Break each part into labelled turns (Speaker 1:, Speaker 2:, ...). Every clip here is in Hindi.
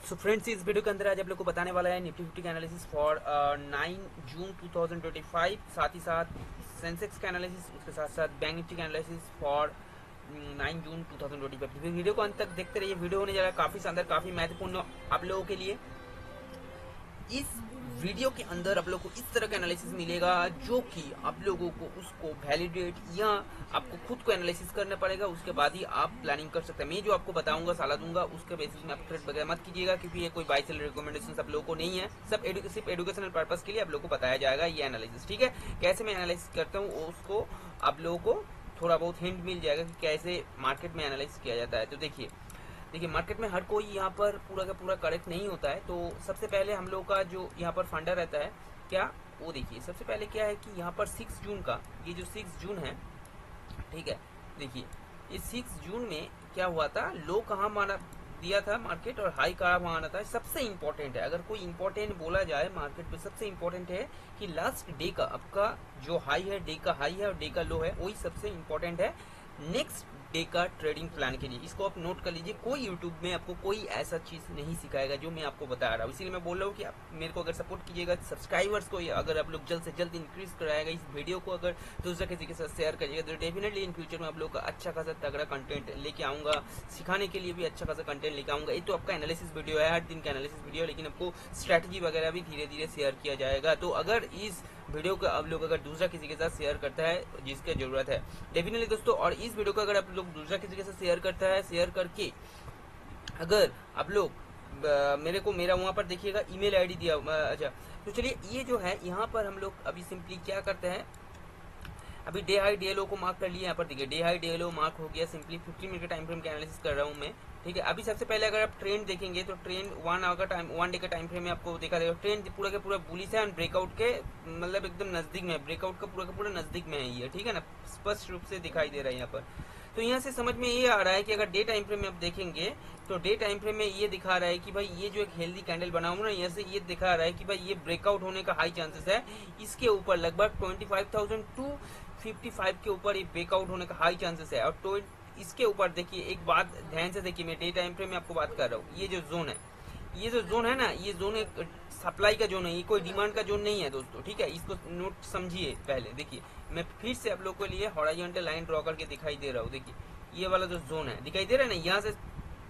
Speaker 1: सो फ्रेंड्स, इस वीडियो के अंदर आज आप लोग को बताने वाला है निफ्टी 50 का एनालिसिस फॉर 9 जून 2025, साथ ही साथ सेंसेक्स का एनालिसिस, उसके साथ साथ बैंक निफ्टी का एनालिसिस फॉर 9 जून 2025। वीडियो को अंत तक देखते रहिए। वीडियो होने जा रहा है काफ़ी शानदार, काफ़ी महत्वपूर्ण आप लोगों के लिए। इस वीडियो के अंदर आप लोग को इस तरह का एनालिसिस मिलेगा जो कि आप लोगों को उसको वैलिडेट या आपको खुद को एनालिसिस करना पड़ेगा, उसके बाद ही आप प्लानिंग कर सकते हैं। मैं जो आपको बताऊंगा, सलाह दूंगा, उसके बेसिस में आप ट्रेड वगैरह मत कीजिएगा, क्योंकि ये कोई बाय सेल रिकमेंडेशन आप लोगों को नहीं है। सब सिर्फ एजुकेशनल पर्पज के लिए आप लोग को बताया जाएगा ये एनालिसिस। ठीक है, कैसे मैं एनालिसिस करता हूँ उसको आप लोगों को थोड़ा बहुत हिंट मिल जाएगा कि कैसे मार्केट में एनालिसिस किया जाता है। तो देखिए, मार्केट में हर कोई यहाँ पर पूरा का पूरा करेक्ट नहीं होता है। तो सबसे पहले हम लोग का जो यहाँ पर फंडा रहता है क्या, वो देखिए। सबसे पहले क्या है कि यहाँ पर 6 जून का, ये जो 6 जून है, ठीक है, देखिए ये 6 जून में क्या हुआ था, लो कहाँ माना दिया था मार्केट और हाई कहाँ माना था। सबसे इंपॉर्टेंट है, अगर कोई इंपॉर्टेंट बोला जाए मार्केट पे, सबसे इंपॉर्टेंट है कि लास्ट डे का आपका जो हाई है, डे का हाई है और डे का लो है, वही सबसे इंपॉर्टेंट है नेक्स्ट डे का ट्रेडिंग प्लान के लिए। इसको आप नोट कर लीजिए। कोई यूट्यूब में आपको कोई ऐसा चीज नहीं सिखाएगा जो मैं आपको बता रहा हूँ। इसीलिए मैं बोल रहा हूँ कि आप मेरे को अगर सपोर्ट कीजिएगा, सब्सक्राइबर्स को अगर आप लोग जल्द से जल्द इंक्रीज कराएगा, इस वीडियो को अगर दूसरा किसी के साथ शेयर करिएगा, तो डेफिनेटली इन फ्यूचर में आप लोग का अच्छा खासा तगड़ा कंटेंट लेके आऊंगा, सिखाने के लिए भी अच्छा खासा कंटेंट लेके आऊंगा। ये तो आपका एनालिसिस वीडियो है, हर दिन का एनालिसिस वीडियो, लेकिन आपको स्ट्रैटेजी वगैरह भी धीरे धीरे शेयर किया जाएगा। तो अगर इस वीडियो को आप लोग अगर दूसरा किसी के साथ शेयर करता है जिसके जरूरत है, डेफिनेटली दोस्तों, और इस वीडियो को अगर आप लोग दूसरा किसी के साथ शेयर करता है, शेयर करके अगर आप लोग मेरे को मेरा वहां पर देखिएगा ईमेल आईडी दिया। अच्छा, तो चलिए, ये जो है यहाँ पर हम लोग अभी सिंपली क्या करते हैं, अभी डे हाई डे लो को मार्क कर लिया। यहाँ पर देखिए डे हाई डे लो मार्क हो गया। सिंपली 15 मिनट के टाइम फ्रेम का एनालिसिस कर रहा हूँ मैं। ठीक है, अभी सबसे पहले अगर आप ट्रेंड देखेंगे तो ट्रेंड 1 डे का टाइम फ्रेम में आपको देखा जाएगा ट्रेंड पूरा का पूरा बुलिश है, ब्रेकआउट के मतलब एकदम नजदीक में, ब्रेकआउट का पूरा नजदीक में है ये। ठीक है ना, स्पष्ट रूप से दिखाई दे रहा है यहाँ पर। तो यहाँ से समझ में ये आ रहा है कि अगर डे टाइम फ्रेम में आप देखेंगे तो डे टाइम फ्रेम में ये दिखा रहा है कि भाई ये जो एक हेल्दी कैंडल बना हुआ ना, यहाँ से ये दिखा रहा है कि भाई ये ब्रेकआउट होने का हाई चांसेस है। इसके ऊपर लगभग 25,255 के ऊपर ये ब्रेकआउट होने का हाई चांसेस है। और इसके ऊपर देखिए, एक बात ध्यान से देखिए, मैं डे टाइम फ्रेम में आपको बात कर रहा हूँ। ये जो जोन है, ये जो जोन है ना, ये जोन एक सप्लाई का जोन है, ये कोई डिमांड का जोन नहीं है दोस्तों। ठीक है, इसको नोट समझिए। पहले देखिए, मैं फिर से आप लोग के लिए हॉरिजॉन्टल लाइन ड्रॉ करके दिखाई दे रहा हूँ। देखिए ये वाला जो जोन है दिखाई दे रहा है ना, यहाँ से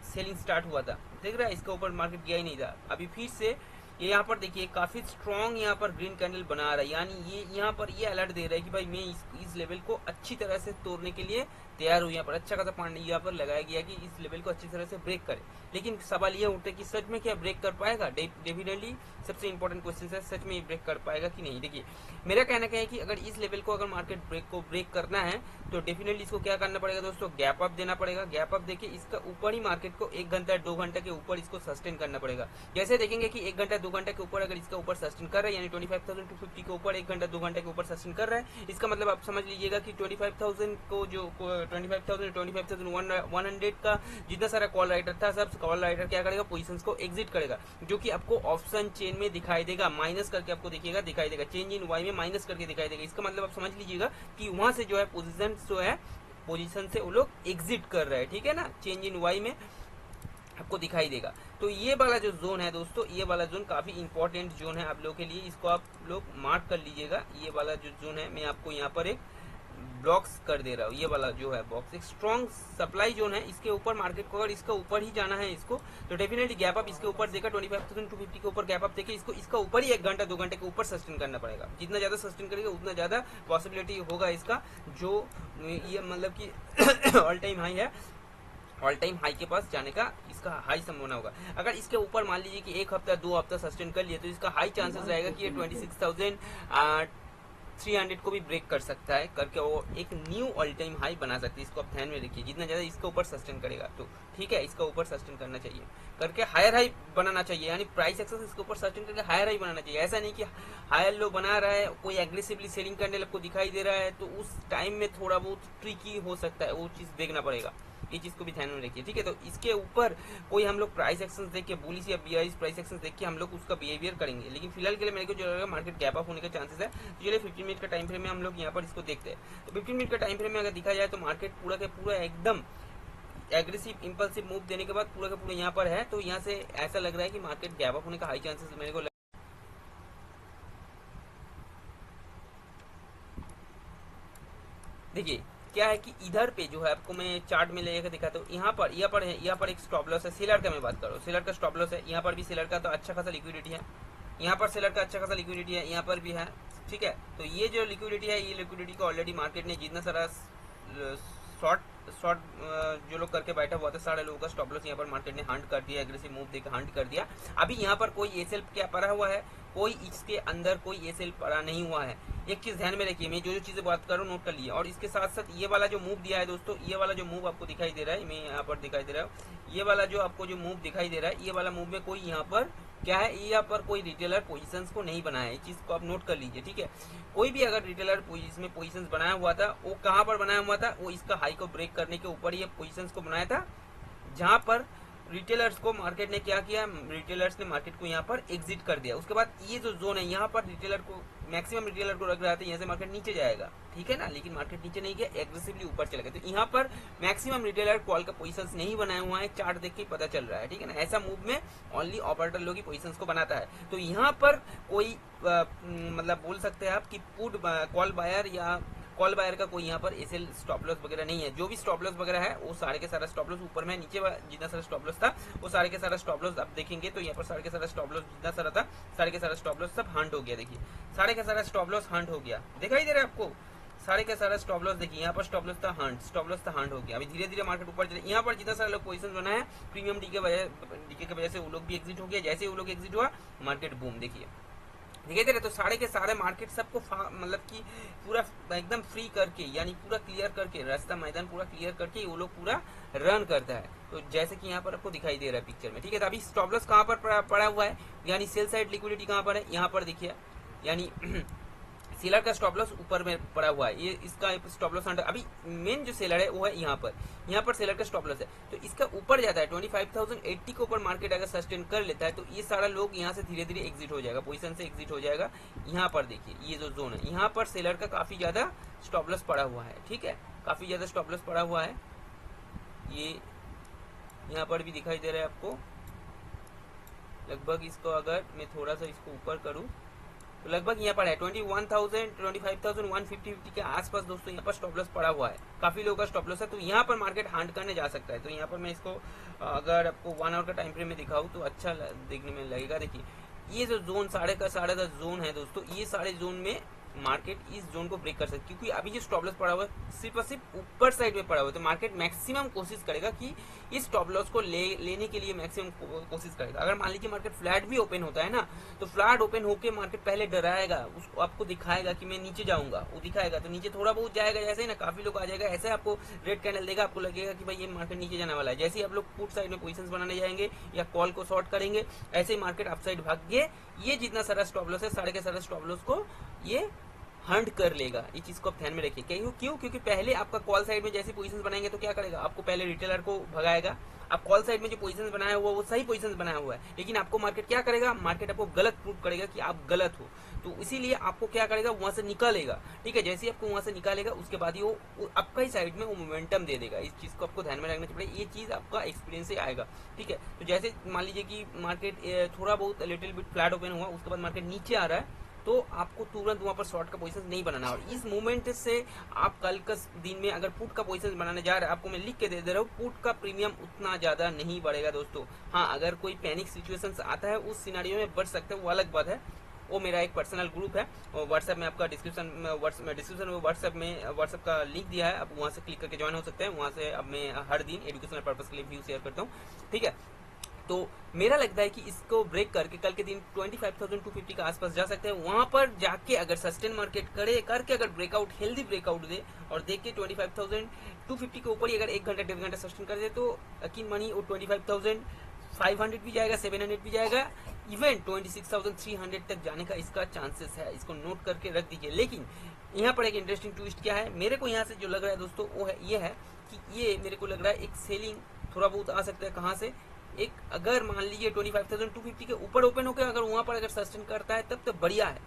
Speaker 1: सेलिंग स्टार्ट हुआ था, देख रहा है, इसके ऊपर मार्केट गया ही नहीं था। अभी फिर से ये यहाँ पर देखिए काफी स्ट्रॉन्ग यहाँ पर ग्रीन कैंडल बना रहा है, यानी ये यहाँ पर ये अलर्ट दे रहा है कि भाई मैं इस लेवल को अच्छी तरह से तोड़ने के लिए तैयार हूँ। यहाँ पर अच्छा खासा पॉइंट यहाँ पर लगाया गया कि इस लेवल को अच्छी तरह से ब्रेक करे। लेकिन सवाल ये उठता है कि सच में क्या ब्रेक कर पाएगा? डेफिनेटली सबसे इंपॉर्टेंट क्वेश्चन है, सच में ये ब्रेक कर पाएगा कि नहीं। देखिए मेरा कहना क्या है कि अगर इस लेवल को अगर मार्केट ब्रेक करना है तो डेफिनेटली इसको क्या करना पड़ेगा दोस्तों, गैप अप देना पड़ेगा। गैप अप देखिए, इसका ऊपर ही मार्केट को 1 घंटा 2 घंटे के ऊपर इसको सस्टेन करना पड़ेगा। जैसे देखेंगे कि 1 घंटा 2 घंटे के ऊपर अगर इसका ऊपर सस्टेन कर रहा है, यानी 25,250 के ऊपर 1 घंटा 2 घंटे के ऊपर सस्टेन कर रहा है, इसका मतलब आप समझ लीजिएगा कि 25,000 को जो 25,100 का जितना सारा कॉल राइटर था, सब कॉल राइटर क्या करेगा, पोजीशंस को एग्जिट करेगा, जो कि आपको ऑप्शन चेन में दिखाई देगा, माइनस करके आपको दिखेगा, दिखाई देगा, चेंज इन वाई में माइनस करके दिखाई देगा। इसका मतलब आप समझ लीजिएगा कि वहां से जो है पोजीशन से वो लोग एग्जिट कर रहे हैं। ठीक है ना, चेंज इन वाई में आपको दिखाई देगा। तो ये वाला जो जोन है दोस्तों, ये वाला जोन काफी इंपॉर्टेंट जोन है आप लोगों के लिए, इसको आप लोग मार्क कर लीजिएगा। ये वाला जो जोन है, मैं आपको यहाँ पर एक ब्लॉक्स कर दे रहा हूँ। ये वाला जो है बॉक्स एक स्ट्रॉन्ग सप्लाई जोन है, इसके ऊपर मार्केट को अगर इसका ऊपर ही जाना है इसको, तो डेफिनेटली गैप अप इसके ऊपर देकर 25,250 के ऊपर गैप अप देके इसको इसका ऊपर ही 1 घंटा 2 घंटे के ऊपर सस्टेन करना पड़ेगा। जितना ज्यादा सस्टेन करेगा उतना ज्यादा पॉसिबिलिटी होगा इसका, जो ये मतलब कि ऑल टाइम हाई है, ऑल टाइम हाई के पास जाने का इसका हाई संभावना होगा। अगर इसके ऊपर मान लीजिए कि 1 हफ्ता 2 हफ्ता सस्टेन कर लिए, तो इसका हाई चांसेस रहेगा कि ये 26,300 को भी ब्रेक कर सकता है, करके वो एक न्यू ऑल टाइम हाई बना सकती है। इसको आप ध्यान में रखिए, जितना ज्यादा इसके ऊपर सस्टेन करेगा तो ठीक है, इसका ऊपर सस्टेन करना चाहिए, करके हायर हाई बनाना चाहिए, यानी प्राइस एक्सेस इसके ऊपर सस्टेन करके हायर हाई बनाना चाहिए। ऐसा नहीं कि हायर लो बना रहा है, कोई एग्रेसिवली सेलिंग कैंडल आपको दिखाई दे रहा है, तो उस टाइम में थोड़ा बहुत ट्रिकी हो सकता है, वो चीज देखना पड़ेगा। ये चीज को भी ध्यान में रखिए। ठीक है, तो इसके ऊपर कोई हम लोग प्राइस एक्शंस देख के, बुलिश या बियरिश प्राइस एक्शंस देख के हम लोग उसका बिहेवियर करेंगे। लेकिन फिलहाल के लिए मेरे को जो लगेगा मार्केट गैप अप होने का चांसेस है। तो चलिए 15 मिनट का टाइम फ्रेम में हम लोग यहाँ पर इसको देखते हैं। तो 15 मिनट का टाइम फ्रेम में अगर दिखा जाए तो मार्केट पूरा का पूरा एकदम एग्रेसिव इंपल्सिव मूव देने के बाद पूरा का पूरा यहाँ पर है, तो यहाँ से ऐसा लग रहा है कि मार्केट गैप अप होने का हाई चांसेस मेरे को देखिए क्या है कि इधर पे जो है आपको मैं चार्ट में लेकर दिखाता हूँ। यहाँ पर एक स्टॉप लॉस है, सेलर का मैं बात कर रहा हूँ, सेलर का स्टॉप लॉस है। यहाँ पर भी सेलर का तो अच्छा खासा लिक्विडिटी है, यहाँ पर सेलर का अच्छा खासा लिक्विडिटी है, यहाँ पर भी है, ठीक है। तो ये जो लिक्विडिटी है, ये लिक्विडिटी को ऑलरेडी मार्केट ने जितना सारा शॉर्ट जो लोग करके बैठा हुआ था, सारे लोगों का स्टॉप लॉस यहाँ पर मार्केट ने हंट कर दिया, एग्रेसिव मूव देकर हंट कर दिया। अभी यहाँ पर कोई एसएल क्या पड़ा हुआ है, कोई इसके अंदर कोई एसएल पड़ा नहीं हुआ है। एक चीज ध्यान में रखिए, मैं जो चीजें बात कर रहा हूँ नोट कर लिए। और इसके साथ साथ ये वाला जो मूव दिया है दोस्तों, ये वाला जो मूव आपको दिखाई दे रहा है, मैं यहाँ पर दिखाई दे रहा हूँ, ये वाला जो आपको जो मूव दिखाई दे रहा है, ये वाला मूव में कोई यहाँ पर क्या है, यहाँ पर कोई रिटेलर पोजीशंस को नहीं बनाया है। इस चीज को आप नोट कर लीजिए, ठीक है। कोई भी अगर रिटेलर इसमें पोजीशंस बनाया हुआ था, वो कहाँ पर बनाया हुआ था, वो इसका हाई को ब्रेक करने के ऊपर ये पोजीशंस को बनाया था, जहां पर रिटेलर्स को मार्केट ने क्या किया, रिटेलर्स ने मार्केट को यहाँ पर एग्जिट कर दिया। उसके बाद ये जो जोन है, यहाँ पर रिटेलर को मैक्सिमम रिटेलर को रख रहा था, यहाँ से मार्केट नीचे जाएगा, ठीक है ना। लेकिन मार्केट नीचे नहीं गया, एग्रेसिवली ऊपर चला गया। तो यहाँ पर मैक्सिमम रिटेलर कॉल का पोजीशंस नहीं बनाया हुआ है, चार्ट देख के पता चल रहा है, ठीक है ना। ऐसा मूव में ओनली ऑपरेटर लोग ही पोजीशंस को बनाता है। तो यहाँ पर कोई मतलब बोल सकते हैं आप कि पुट कॉल बायर या कॉल बायर का कोई यहाँ पर एसएल स्टॉप लॉस वगैरह नहीं है। जो भी स्टॉप लॉस वगैरह है वो सारे के सारा स्टॉप लॉस ऊपर में, नीचे जितना सारा स्टॉप लॉस था वो सारे के सारा स्टॉप लॉस आप देखेंगे तो यहाँ पर सारे के सारा स्टॉप लॉस जितना सारा था, सारे के सारा स्टॉप लॉस सब हंट हो गया। देखिए सारे का सारा स्टॉप लॉस हंट हो गया, दिखाई दे रहा है आपको, सारे का सारा स्टॉप लॉस देखिए, यहाँ पर स्टॉप लॉस था हंट, स्टॉप लॉस था हंट हो गया। अभी धीरे धीरे मार्केट ऊपर चले। यहाँ पर जितना सारा लोग पोजीशन बनाया प्रीमियम डीके की वजह से वो लोग भी एग्जिट हो गया। जैसे ही वो लोग एग्जिट हुआ मार्केट बूम, देखिए दिखाई दे रहे। तो सारे के सारे मार्केट सबको मतलब कि पूरा एकदम फ्री करके, यानी पूरा क्लियर करके, रास्ता मैदान पूरा क्लियर करके वो लोग पूरा रन करता है। तो जैसे कि यहाँ पर आपको दिखाई दे रहा है पिक्चर में, ठीक है। तो अभी स्टॉप लॉस कहाँ पर पड़ा हुआ है, यानी सेल साइड लिक्विडिटी कहाँ पर है, यहाँ पर देखिए, यानी सेलर का स्टॉप लॉस ऊपर में पड़ा हुआ है, ये इसका स्टॉप लॉस अंडर। अभी मेन जो सेलर है वो है यहाँ पर सेलर का स्टॉप लॉस है, तो इसका ऊपर जाता है 25,080 के ऊपर मार्केट अगर सस्टेन कर लेता है तो ये सारा लोग यहाँ से धीरे धीरे एग्जिट हो जाएगा, पोजीशन से एग्जिट हो जाएगा। यहाँ पर देखिए ये जो जोन है, यहाँ पर सेलर का काफी ज्यादा स्टॉप लॉस पड़ा हुआ है, ठीक है, काफी ज्यादा स्टॉप लॉस पड़ा हुआ है। ये यहाँ पर भी दिखाई दे रहा है आपको, लगभग इसको अगर मैं थोड़ा सा इसको ऊपर करूँ तो लगभग यहाँ पर है 25,150 के आसपास दोस्तों यहाँ पर स्टॉप लॉस पड़ा हुआ है, काफी लोगों का स्टॉप लॉस है। तो यहाँ पर मार्केट हंट करने जा सकता है। तो यहाँ पर मैं इसको अगर आपको 1 आवर का टाइम फ्रेम में दिखाऊं तो अच्छा देखने में लगेगा। देखिए ये जो जोन साढ़े का जोन है दोस्तों, ये सारे जोन में मार्केट इस जोन को ब्रेक कर सकती है, क्योंकि अभी जो स्टॉप लॉस पड़ा हुआ है सिर्फ और सिर्फ ऊपर साइड में पड़ा हुआ है। तो मार्केट मैक्सिमम कोशिश करेगा कि इस स्टॉप लॉस को लेने के लिए मैक्सिमम कोशिश करेगा। अगर मान लीजिए मार्केट फ्लैट भी ओपन होता है ना, तो फ्लैट ओपन होकर मार्केट पहले डराएगा, उसको आपको दिखाएगा कि मैं नीचे जाऊंगा, वो दिखाएगा तो नीचे थोड़ा बहुत जाएगा, जैसे ही ना काफी लोग आ जाएगा, ऐसे आपको रेड कैंडल देगा, आपको लगेगा कि भाई ये मार्केट नीचे जाने वाला है। जैसे ही आप लोग पुट साइड में पोजीशंस बनाने जाएंगे या कॉल को शॉर्ट करेंगे, ऐसे ही मार्केट अप साइड भाग के ये जितना सारा स्टॉप लॉस है, सारे के सारे स्टॉप लॉस को ये हंट कर लेगा। ये चीज को आप ध्यान में रखिए। क्यों? क्योंकि पहले आपका कॉल साइड में जैसी पोजीशंस बनाएंगे तो क्या करेगा, आपको पहले रिटेलर को भगाएगा। आप कॉल साइड में जो पोजीशंस बनाया हुआ वो सही पोजीशंस बनाया हुआ है, लेकिन आपको मार्केट क्या करेगा, मार्केट आपको गलत प्रूव करेगा कि आप गलत हो। तो इसीलिए आपको क्या करेगा, वहां से निकालेगा, ठीक है। जैसे ही आपको वहां से निकालेगा उसके बाद ही वो आपका ही साइड में वो मोमेंटम दे देगा। इस चीज को आपको ध्यान में रखना चाहिए, ये चीज आपका एक्सपीरियंस से आएगा, ठीक है। तो जैसे मान लीजिए कि मार्केट थोड़ा बहुत लिटिल बिट फ्लैट ओपन हुआ, उसके बाद मार्केट नीचे आ रहा है, तो आपको तुरंत वहां पर शॉर्ट का पोजीशन नहीं बनाना। और इस मूवमेंट से आप कल का दिन में अगर पुट का पोजीशन बनाने जा रहे हैं, आपको मैं लिख के दे रहा हूँ, पुट का प्रीमियम उतना ज्यादा नहीं बढ़ेगा दोस्तों। हाँ, अगर कोई पैनिक सिचुएशन आता है उस सिनेरियो में बढ़ सकता है, वो अलग बात है। वो मेरा एक पर्सनल ग्रुप है, व्हाट्सएप में आपका डिस्क्रिप्शन में व्हाट्सएप का लिंक दिया है, आप वहां से क्लिक करके ज्वाइन हो सकते हैं। वहां से अब मैं हर दिन एजुकेशनल पर्पज के लिए व्यू शेयर करता हूँ, ठीक है। तो मेरा लगता है कि इसको ब्रेक करके कल के दिन 25,250 के आसपास जा सकते हैं। वहां पर जाके अगर सस्टेन मार्केट करके अगर ब्रेकआउट, हेल्दी ब्रेकआउट दे और देख के 25,250 के ऊपर ही अगर 1 घंटा 1.5 घंटा सस्टेन कर दे, तो यकीन मानिए वो 25,500 भी जाएगा, 700 भी जाएगा, इवन 26,300 तक जाने का इसका चांसेस है। इसको नोट करके रख दीजिए। लेकिन यहाँ पर एक इंटरेस्टिंग ट्विस्ट क्या है, मेरे को यहाँ से जो लग रहा है दोस्तों वो है ये है कि ये मेरे को लग रहा है एक सेलिंग थोड़ा बहुत आ सकता है। कहाँ से, एक अगर मान लीजिए 25,250 के ऊपर ओपन होकर अगर वहां पर अगर सस्टेन करता है तब तो बढ़िया है।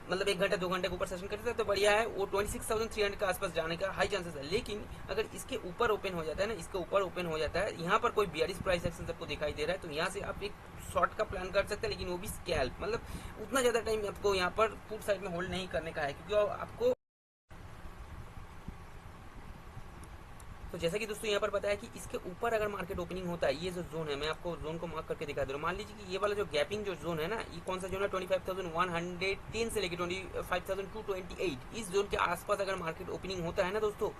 Speaker 1: मतलब 1 घंटा 2 घंटे के ऊपर सेशन करता है तो बढ़िया है, वो 26,300 के आसपास जाने का हाई चांसेस है। लेकिन अगर इसके ऊपर ओपन हो जाता है ना, इसके ऊपर ओपन हो जाता है, यहाँ पर कोई बियरिश प्राइस एक्शन आपको दिखाई दे रहा है, तो यहाँ से आप एक शॉर्ट का प्लान कर सकते हैं, लेकिन वो भी स्कैल्प, मतलब उतना ज्यादा टाइम आपको यहाँ पर पुट साइड में होल्ड नहीं करने का है, क्योंकि आपको तो जैसा कि दोस्तों यहाँ पर बताया कि इसके ऊपर अगर मार्केट ओपनिंग होता है, ये जो जोन है मैं आपको जोन को मार्क करके दिखा दे रहा हूँ। मान लीजिए कि ये वाला जो गैपिंग जो जोन है ना, ये कौन सा जोन है, 25,110 से लेके 25,228, इस जोन के आसपास अगर मार्केट ओपनिंग होता है ना दोस्तों,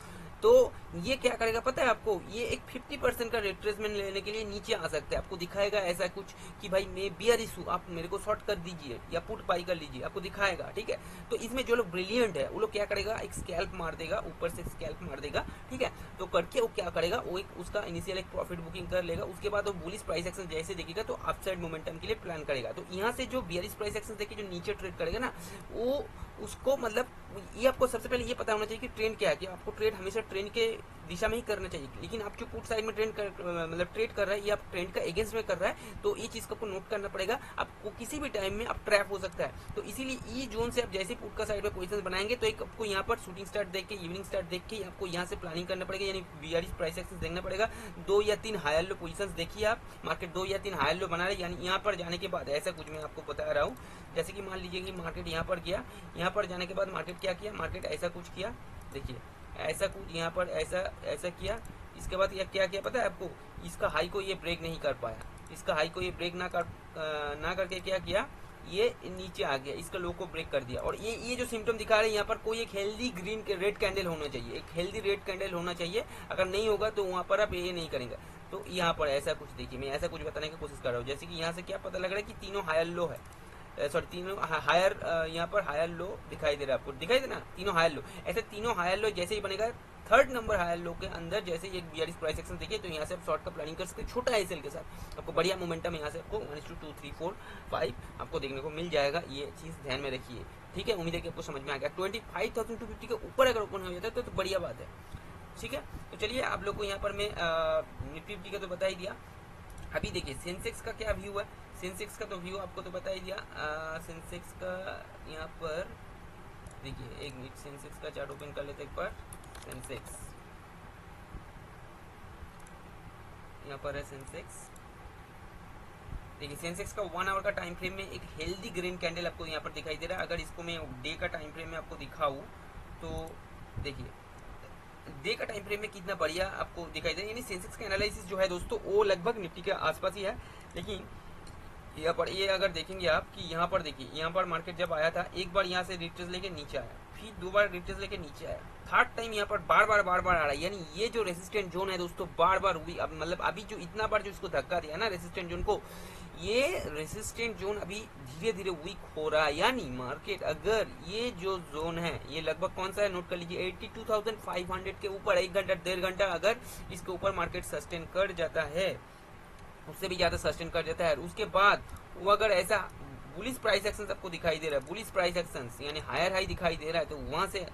Speaker 1: तो ये क्या करेगा पता है आपको, ये एक 50% का रिट्रेसमेंट लेने के लिए नीचे आ सकता है। आपको दिखाएगा ऐसा कुछ कि भाई मैं बियरिश हूँ, आप मेरे को शॉर्ट कर दीजिए या पुट बाई कर लीजिए, आपको दिखाएगा। ठीक है, तो इसमें जो लोग ब्रिलियंट है वो लोग क्या करेगा, एक स्कैल्प मार देगा, ऊपर से स्कैल्प मार देगा। ठीक है, तो करके वो क्या करेगा, वो एक उसका इनिशियल एक प्रॉफिट बुकिंग कर लेगा, उसके बाद वो बुलिश प्राइस एक्शन जैसे देखेगा तो अपसाइड मोमेंटम के लिए प्लान करेगा। तो यहाँ से जो बियरिश प्राइस एक्शन देखे जो नीचे ट्रेड करेगा ना, वो उसको मतलब ये आपको सबसे पहले ये पता होना चाहिए कि ट्रेंड क्या है, कि आपको ट्रेड हमेशा ट्रेंड के दिशा में ही करना चाहिए। लेकिन आप जो पुट साइड में मतलब ट्रेड कर रहा है, ये आप ट्रेंड का अगेंस्ट में कर रहा है, तो ये चीज को आपको नोट करना पड़ेगा। आपको किसी भी टाइम में आप ट्रैप हो सकता है, तो इसीलिए ई जोन से आप जैसे पुट का साइड में पोजीशन बनाएंगे तो एक आपको यहाँ पर शूटिंग स्टार्ट देख के, इवनिंग स्टार्ट देख के आपको यहाँ से प्लानिंग करना पड़ेगा, यानी बियरिश प्राइस एक्शन देखना पड़ेगा। 2 या 3 हायर लो पोजीशन देखिए आप, मार्केट 2 या 3 हायर लो बना रहे, यानी यहाँ पर जाने के बाद ऐसा कुछ मैं आपको बता रहा हूँ। जैसे कि मान लीजिए कि मार्केट यहाँ पर गया, यहाँ पर जाने के बाद मार्केट क्या किया, मार्केट ऐसा कुछ किया, देखिए ऐसा कुछ यहाँ पर ऐसा किया। इसके बाद क्या किया पता है आपको, इसका हाई को ये ब्रेक नहीं कर पाया, इसका हाई को ये ब्रेक ना करके क्या किया, ये नीचे आ गया, इसका लो को ब्रेक कर दिया। और ये जो सिम्टम दिखा रहे हैं, यहाँ पर कोई एक हेल्दी ग्रीन रेड कैंडल होना चाहिए, एक हेल्दी रेड कैंडल होना चाहिए। अगर नहीं होगा तो वहाँ पर आप ये नहीं करेंगे। तो यहाँ पर ऐसा कुछ देखिए, मैं ऐसा कुछ बताने की कोशिश कर रहा हूँ। जैसे कि यहाँ से क्या पता लग रहा है कि तीनों हायर लो है, सॉरी तीनों हायर, यहाँ पर हायर लो दिखाई दे रहा है आपको, दिखाई दे ना, तीनों हायर लो। ऐसे तीनों हायर लो जैसे ही बनेगा, 3rd नंबर हायर लो के अंदर जैसे एक बियरिश प्राइस एक्शन देखिए, तो यहाँ से आप शॉर्ट का प्लानिंग कर सकते हैं, छोटा एसएल के साथ आपको बढ़िया मोमेंटम यहाँ से आपको 1 2 3 4 5 आपको देखने को मिल जाएगा। ये चीज ध्यान में रखिए, ठीक है। उम्मीद है कि आपको समझ में आ गया। 25,250 के ऊपर अगर ओपन हो जाता है तो बढ़िया बात है, ठीक है। तो चलिए आप लोग को यहाँ पर मैं निफ्टी फिफ्टी का तो बता ही दिया। अभी देखिए सेंसेक्स का क्या व्यू है, सेंसेक्स का तो व्यू आपको तो बता ही दिया। सेंसेक्स का यहाँ पर देखिए, एक मिनट सेंसेक्स का चार्ट ओपन कर लेते एक बार। सेंसेक्स यहाँ पर है, सेंसेक्स देखिए, सेंसेक्स का 1 आवर का टाइम फ्रेम में एक हेल्दी ग्रीन कैंडल आपको यहाँ पर दिखाई दे रहा है। अगर इसको मैं डे का टाइम फ्रेम में आपको दिखाऊं तो देखिए डे का टाइम फ्रेम में कितना बढ़िया आपको दिखाई दे, यानी सेंसेक्स का एनालिसिस जो है दोस्तों वो लगभग निफ्टी के आसपास ही है। लेकिन यहाँ पर ये अगर देखेंगे आप कि यहाँ पर देखिए, यहाँ पर मार्केट जब आया था एक बार यहाँ से रिट्रेस लेके नीचे आया, फिर 2 बार रिट्रेस लेके नीचे आया, 3rd टाइम यहाँ पर बार बार आ रहा है। यानी ये जो रेसिस्टेंट जोन है दोस्तों बार बार हुई, अब मतलब अभी जो इतना बार जो इसको धक्का दिया ना रेसिस्टेंट जोन को, ये रेसिस्टेंट जोन अभी धीरे धीरे वीक हो रहा है। यानी मार्केट अगर ये जो जोन है ये लगभग कौन सा है, नोट कर लीजिए, 82,500 के ऊपर 1 घंटा 1.5 घंटा अगर इसके ऊपर मार्केट सस्टेन कर जाता है, उससे भी ज्यादा सस्टेन कर जाता है, उसके बाद वो अगर ऐसा बुलिश प्राइस एक्शन आपको दिखाई दे रहा है, बुलिश प्राइस एक्शन यानी हायर हाई दिखाई दे रहा है, तो वहां से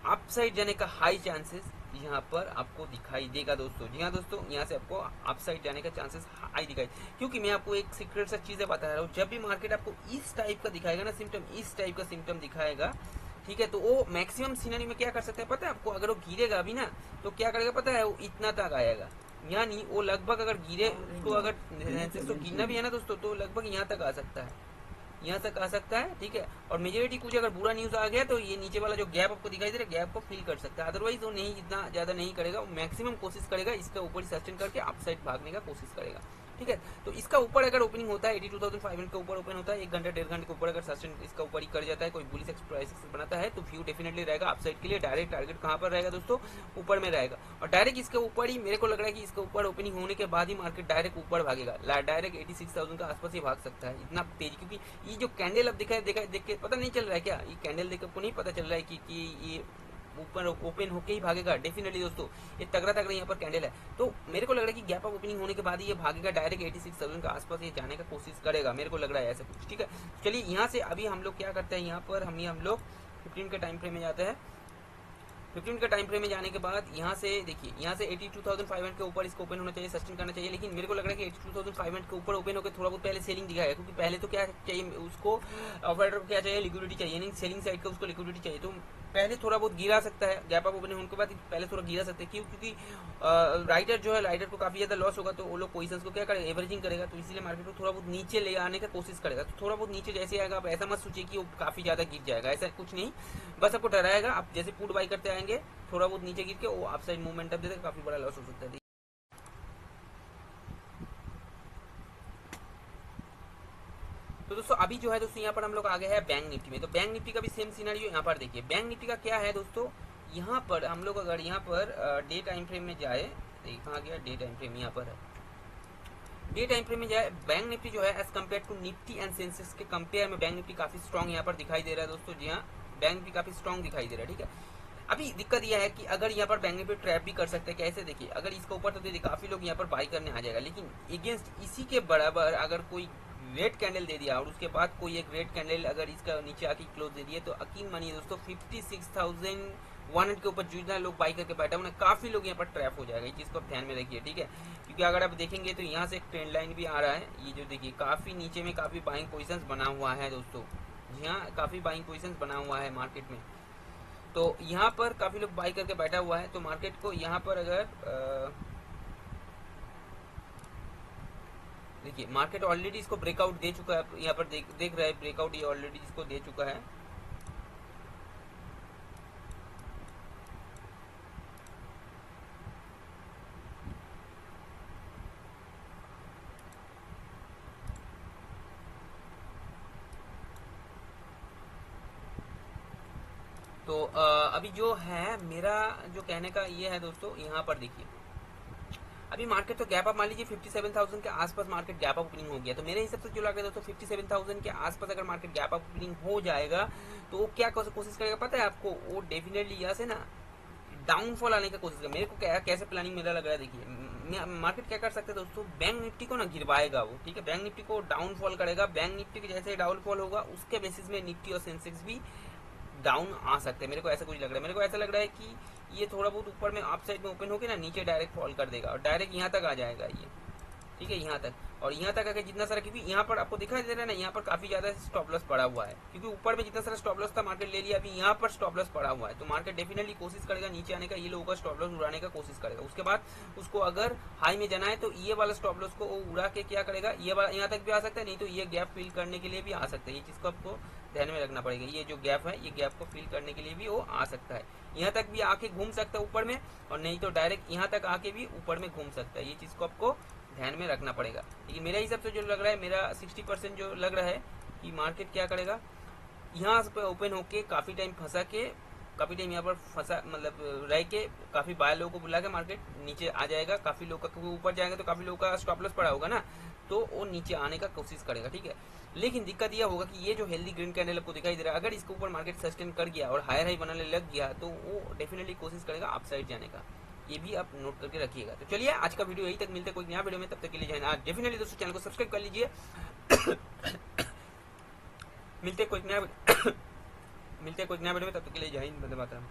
Speaker 1: अपसाइड जाने का हाई चांसेस यहाँ पर आपको दिखाई देगा दोस्तों। जी हाँ दोस्तों, यहाँ से आपको अपसाइड जाने का चांसेस हाई दिखाई, क्योंकि मैं आपको एक सीक्रेट सा चीजें बता रहा हूँ। जब भी मार्केट आपको इस टाइप का दिखाएगा ना सिम्टम, इस टाइप का सिम्टम दिखाएगा, ठीक है, तो वो मैक्सिमम सीनरी में क्या कर सकते हैं पता है आपको, अगर वो गिरेगा अभी ना तो क्या करेगा पता है, वो इतना तक आएगा। यानी वो लगभग अगर गिरे उसको, अगर तो गिरना भी है ना दोस्तों, तो लगभग यहाँ तक आ सकता है, यहाँ तक आ सकता है, ठीक है। और मेजोरिटी कुछ अगर बुरा न्यूज आ गया तो ये नीचे वाला जो गैप आपको दिखाई दे रहा है, गैप को फिल कर सकता है। अदरवाइज वो नहीं, इतना ज्यादा नहीं करेगा, वो मैक्सिमम कोशिश करेगा इसका ऊपर सस्टेन करके अपसाइड भागने का कोशिश करेगा, ठीक है। तो इसका ऊपर अगर ओपनिंग होता है 82,500 के ऊपर ओपन होता है, 1 घंटा 1.5 घंटे के ऊपर अगर सस्टेन इसका ऊपर ही कर जाता है, कोई बुलिश प्राइस बनाता है, तो व्यू डेफिनेटली रहेगा अपसाइड के लिए। डायरेक्ट टारगेट कहाँ पर रहेगा दोस्तों, ऊपर में रहेगा। और डायरेक्ट इसके ऊपर ही मेरे को लग रहा है कि इसके ऊपर ओपनिंग होने के बाद ही मार्केट डायरेक्ट ऊपर भागेगा, डायरेक्ट 86,000 का आसपास ही भाग सकता है, इतना तेज। क्योंकि ये जो कैंडल अब दिखाई देख के पता नहीं चल रहा है क्या, ये कैंडल देख आपको नहीं पता चल रहा है कि ये ऊपर ओपन होके ही भागेगा डेफिनेटली दोस्तों। ये तगड़ा यहाँ पर कैंडल है, तो मेरे को लग रहा है कि गैप अप ओपनिंग होने के बाद ये भागेगा, डायरेक्ट 86,000 का आसपास ये जाने का कोशिश करेगा, मेरे को लग रहा है ऐसा कुछ, ठीक है। चलिए यहाँ से अभी हम लोग क्या करते हैं, यहाँ पर हम लोग 15 के टाइम फ्रेम में जाते हैं। 15 का टाइम फ्रेम में जाने के बाद यहाँ से देखिए, यहाँ से 82,500 के ऊपर इसको ओपन होना चाहिए, सस्टेन करना चाहिए। लेकिन मेरे को लग रहा है कि 82,500 के ऊपर ओपन होकर थोड़ा बहुत पहले सेलिंग दिखाएगा, क्योंकि पहले तो क्या चाहिए उसको, ऑपरेटर को क्या चाहिए, लिक्विडिटी चाहिए, यानी सेलिंग साइड का उसको लिक्विडिटी चाहिए। तो पहले थोड़ा बहुत गिरा सकता है, गैप अप ओपन होने के बाद पहले थोड़ा गिरा सकता है। क्यों? क्योंकि राइडर जो है, राइडर को काफी ज्यादा लॉस होगा, तो वो लोग पोजीशंस को क्या करेगा, एवरेजिंग करेगा। तो इसीलिए मार्केट को थोड़ा बहुत नीचे ले आने का कोशिश करेगा। तो थोड़ा बहुत नीचे जैसे आएगा, आप ऐसा मत सोचिए कि वो काफी ज्यादा गिर जाएगा, ऐसा कुछ नहीं, बस आपको डराएगा। आप जैसे पुट बाई करते आएंगे, थोड़ा बहुत नीचे गिर के वो अपसाइड मूवमेंट दे देगा, काफी बड़ा लॉस हो सकता है। तो दोस्तों अभी जो है दोस्तों यहाँ पर हम लोग आ गए हैं बैंक निफ्टी में। तो बैंक निफ्टी का भी सेम सिनेरियो यहाँ पर देखिए। बैंक निफ्टी का क्या है दोस्तों, यहाँ पर हम लोग अगर यहाँ पर डे टाइम फ्रेम में जाए, कहाँ गया डे टाइम फ्रेम, यहाँ पर है, डे टाइम फ्रेम में जाए, बैंक निफ्टी जो है as compare to Nifty and Sensex के कंपेयर में बैंक निफ्टी काफी स्ट्रॉन्ग यहाँ पर दिखाई दे रहा है दोस्तों। जी हाँ, बैंक निफ्टी काफी स्ट्रॉन्ग दिखाई दे रहा है, ठीक है। अभी दिक्कत यह है कि अगर यहाँ पर बैंक निफ्टी ट्रैप भी कर सकते हैं, कैसे देखिए, अगर इसका ऊपर तो देखिए काफी लोग यहाँ पर बाई करने आ जाएगा, लेकिन अगेंस्ट इसी के बराबर अगर कोई रेड कैंडल दे दिया और उसके बाद कोई एक रेड कैंडल अगर इसका नीचे आके क्लोज दे दिए, तो यकीन मानिए दोस्तों 56,100 के ऊपर जितना लोग बाई करके बैठा हुआ, काफी लोग यहाँ पर ट्रैप हो जाएगा। इस चीज को आप ध्यान में रखिए, ठीक है। क्योंकि अगर आप देखेंगे तो यहाँ से एक ट्रेंड लाइन भी आ रहा है, ये जो देखिए काफी नीचे में काफी बाइंग पोजिशन बना हुआ है दोस्तों। जी हाँ, काफी बाइंग पोजिशन बना हुआ है मार्केट में। तो यहाँ पर काफी लोग बाई करके बैठा हुआ है। तो मार्केट को यहाँ पर अगर देखिए, मार्केट ऑलरेडी इसको ब्रेकआउट दे चुका है, यहाँ पर देख रहा है ब्रेकआउट, ये ऑलरेडी इसको दे चुका है। तो अभी जो है मेरा जो कहने का ये है दोस्तों, यहाँ पर देखिए अभी मार्केट तो गैप अप, मान लीजिए 57,000 के आसपास मार्केट गैप अप ओपनिंग हो गया। तो मेरे हिसाब से जो लग रहा है दोस्तों 57,000 के आसपास अगर मार्केट गैप अप ओपनिंग हो जाएगा, तो वो क्या कोशिश करेगा पता है आपको, वो डेफिनेटली यहाँ से ना डाउनफॉल आने का कोशिश करेगा। मेरे को कैसे प्लानिंग मेरा लग रहा है, देखिए मार्केट क्या कर सकते हैं दोस्तों, बैंक निफ्टी को ना गिरवाएगा वो, ठीक है, बैंक निफ्टी को डाउनफॉल करेगा। बैंक निफ्टी के जैसे डाउनफॉल होगा उसके बेसिस में निफ्टी और सेंसेक्स भी डाउन आ सकते हैं। मेरे को ऐसा कुछ लग रहा है, मेरे को ऐसा लग रहा है कि ये थोड़ा बहुत ऊपर में अप साइड में ओपन होकर ना नीचे डायरेक्ट फॉल कर देगा और डायरेक्ट यहाँ तक आ जाएगा ये, ठीक है, यहाँ तक। और यहाँ तक आके जितना सारा, क्योंकि यहाँ पर आपको दिखाई दे रहा है ना, यहाँ पर काफी ज्यादा स्टॉप लॉस पड़ा हुआ है, क्योंकि ऊपर में जितना सारा स्टॉप लॉस था मार्केट ले लिया, अभी यहाँ पर स्टॉप लॉस पड़ा हुआ है। तो मार्केट डेफिनेटली कोशिश करेगा नीचे आने का, ये लोगों का स्टॉप लॉस उड़ाने का कोशिश करेगा। उसके बाद उसको अगर हाई में जाना है तो ये वाला स्टॉप लॉस को उड़ा के क्या करेगा, ये वाला यहाँ तक भी आ सकता है, नहीं तो ये गैप फिल करने के लिए भी आ सकता है। ये चीज को आपको ध्यान में रखना पड़ेगा, ये जो गैप है, ये गैप को फिल करने के लिए भी वो आ सकता है। यहाँ तक भी आके घूम सकता है ऊपर में, और नहीं तो डायरेक्ट यहाँ तक आके भी ऊपर में घूम सकता है। ये चीज को आपको ध्यान में रखना पड़ेगा। लेकिन मेरे हिसाब से जो लग रहा है, मेरा 60% जो लग रहा है कि मार्केट क्या करेगा, यहाँ पे ओपन होके काफी टाइम फंसा के, काफी टाइम यहाँ पर फंसा मतलब रह के, काफी बाय लोगों को बुला के मार्केट नीचे आ जाएगा। काफी लोग का ऊपर जाएंगे तो काफी लोगों का स्टॉप लॉस पड़ा होगा ना, तो वो नीचे आने का कोशिश करेगा, ठीक है। लेकिन दिक्कत यह होगा कि ये जो हेल्दी ग्रीन कैंडल आपको दिखाई दे रहा है, अगर इसके ऊपर मार्केट सस्टेन कर गया और हायर हाई बनाने लग गया, तो वो डेफिनेटली कोशिश करेगा अपसाइड जाने का। ये भी आप नोट करके रखिएगा। तो चलिए आज का वीडियो यही तक, मिलते कोई नया वीडियो में, तब तक के लिए जय। डेफिनेटली दोस्तों चैनल को सब्सक्राइब कर लीजिए। मिलते कोई नया वीडियो में, तब तक के लिए जय हिंद, वंदे मातरम।